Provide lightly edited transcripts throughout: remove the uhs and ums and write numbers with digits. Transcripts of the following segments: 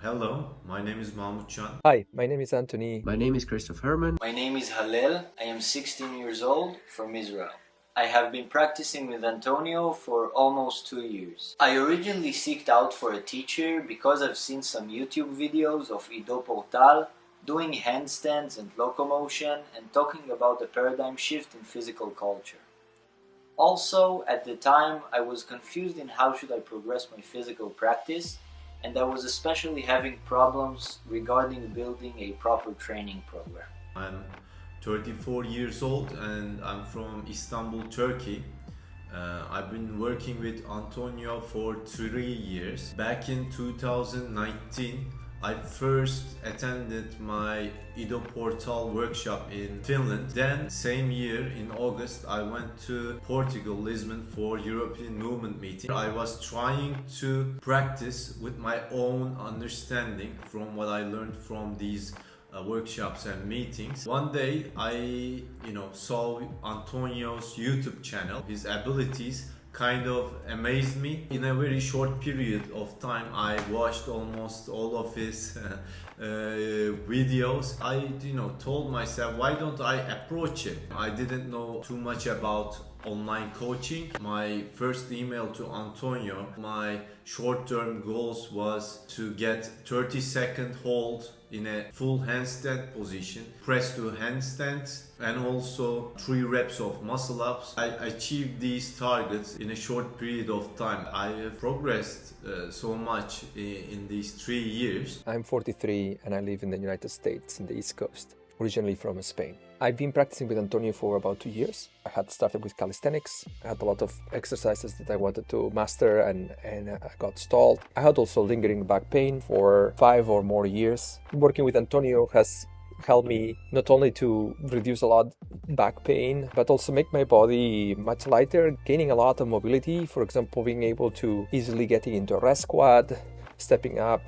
Hello, my name is Mahmut Can. Hi, my name is Anthony. My name is Christoph Herman. My name is Halil. I am 16 years old from Israel. I have been practicing with Antonio for almost 2 years. I originally sought out for a teacher because I've seen some YouTube videos of Ido Portal doing handstands and locomotion and talking about the paradigm shift in physical culture. Also, at the time, I was confused in how should I progress my physical practice, and I was especially having problems regarding building a proper training program. I'm 34 years old and I'm from Istanbul, Turkey. I've been working with Antonio for 3 years. Back in 2019, I first attended my Ido Portal workshop in Finland. Then, same year in August, I went to Portugal, Lisbon for European Movement meeting. I was trying to practice with my own understanding from what I learned from these workshops and meetings. One day I saw Antonio's YouTube channel. His abilities kind of amazed me. In a very short period of time I watched almost all of his videos. I told myself, why don't I approach him? I didn't know too much about online coaching. My first email to Antonio, my short-term goals was to get 30-second hold in a full handstand position, press to handstands, and also 3 reps of muscle ups. I achieved these targets in a short period of time. I have progressed so much in these 3 years. I'm 43 and I live in the United States in the East Coast, originally from Spain. I've been practicing with Antonio for about 2 years. I had started with calisthenics. I had a lot of exercises that I wanted to master and I got stalled. I had also lingering back pain for 5 or more years. Working with Antonio has helped me not only to reduce a lot back pain, but also make my body much lighter, gaining a lot of mobility. For example, being able to easily getting into a rest squat, stepping up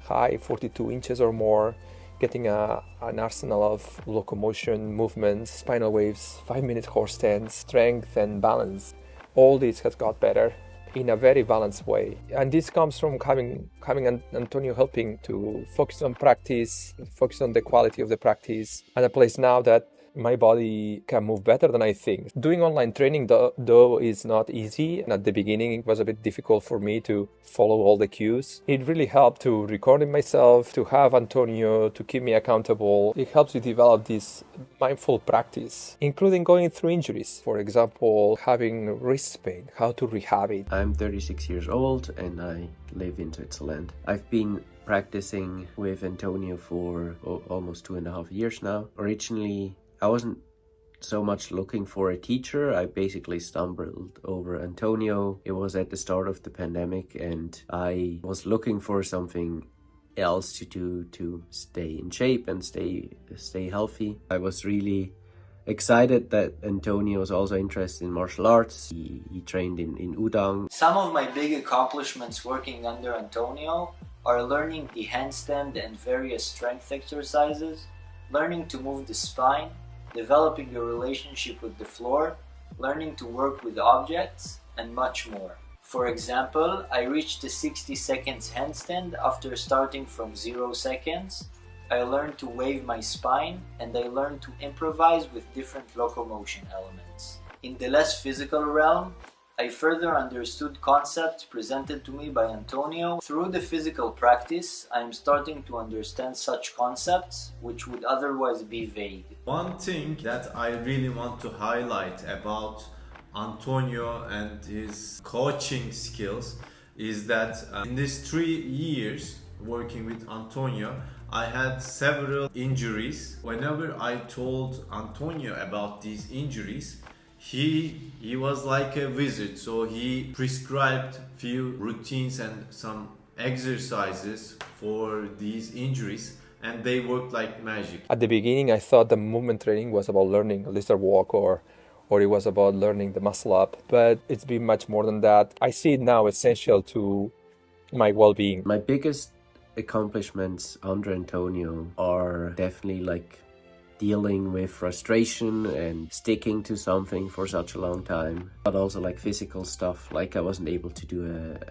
high, 42 inches or more, getting an arsenal of locomotion, movements, spinal waves, 5-minute horse stance, strength and balance. All this has got better in a very balanced way. And this comes from having Antonio helping to focus on practice, focus on the quality of the practice at a place now that my body can move better than I think. Doing online training though is not easy. And at the beginning it was a bit difficult for me to follow all the cues. It really helped to record it myself, to have Antonio to keep me accountable. It helps you develop this mindful practice, including going through injuries. For example, having wrist pain, how to rehab it. I'm 36 years old and I live in Switzerland. I've been practicing with Antonio for almost 2.5 years now. Originally, I wasn't so much looking for a teacher. I basically stumbled over Antonio. It was at the start of the pandemic and I was looking for something else to do to stay in shape and stay healthy. I was really excited that Antonio was also interested in martial arts. He trained in Udang. Some of my big accomplishments working under Antonio are learning the handstand and various strength exercises, learning to move the spine, developing a relationship with the floor, learning to work with objects, and much more. For example, I reached the 60 seconds handstand after starting from 0 seconds. I learned to wave my spine and I learned to improvise with different locomotion elements. In the less physical realm, I further understood concepts presented to me by Antonio. Through the physical practice, I am starting to understand such concepts which would otherwise be vague. One thing that I really want to highlight about Antonio and his coaching skills is that in these 3 years working with Antonio, I had several injuries. Whenever I told Antonio about these injuries, he was like a wizard. So he prescribed few routines and some exercises for these injuries, and they worked like magic. At the beginning, I thought the movement training was about learning a lizard walk or it was about learning the muscle up, but it's been much more than that. I see it now essential to my well-being. My biggest accomplishments under Antonio are definitely like dealing with frustration and sticking to something for such a long time. But also like physical stuff, like I wasn't able to do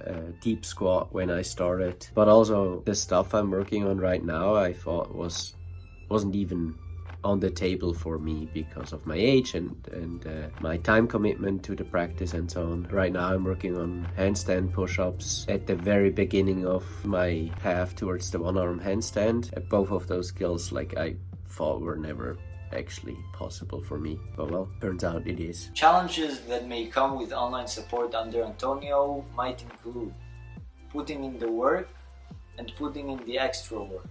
a deep squat when I started. But also the stuff I'm working on right now, I thought wasn't even on the table for me because of my age and my time commitment to the practice and so on. Right now I'm working on handstand push-ups at the very beginning of my path towards the one-arm handstand. Both of those skills like I thought were never actually possible for me, but well, turns out it is. Challenges that may come with online support under Antonio might include putting in the work and putting in the extra work,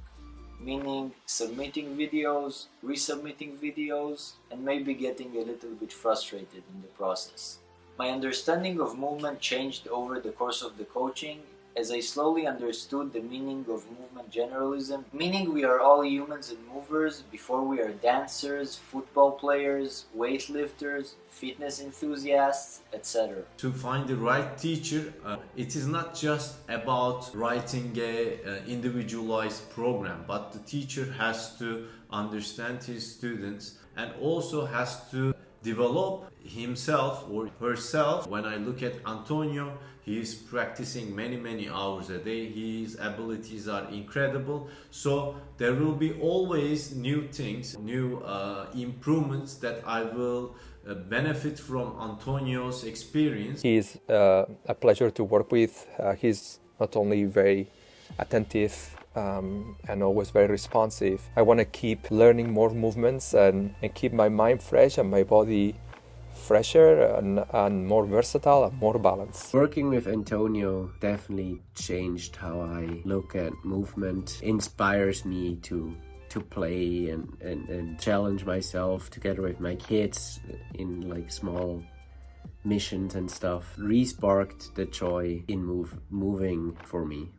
meaning submitting videos, resubmitting videos, and maybe getting a little bit frustrated in the process. My understanding of movement changed over the course of the coaching as I slowly understood the meaning of movement generalism, meaning we are all humans and movers before we are dancers, football players, weightlifters, fitness enthusiasts, etc. To find the right teacher, it is not just about writing a individualized program, but the teacher has to understand his students and also has to develop himself or herself. When I look at Antonio, he is practicing many hours a day. His abilities are incredible. So there will be always new things, new improvements that I will benefit from Antonio's experience. He's a pleasure to work with. He's not only very attentive and always very responsive. I want to keep learning more movements and keep my mind fresh and my body fresher and more versatile and more balanced. Working with Antonio definitely changed how I look at movement, inspires me to play and challenge myself together with my kids in like small missions and stuff. Re-sparked the joy in moving for me.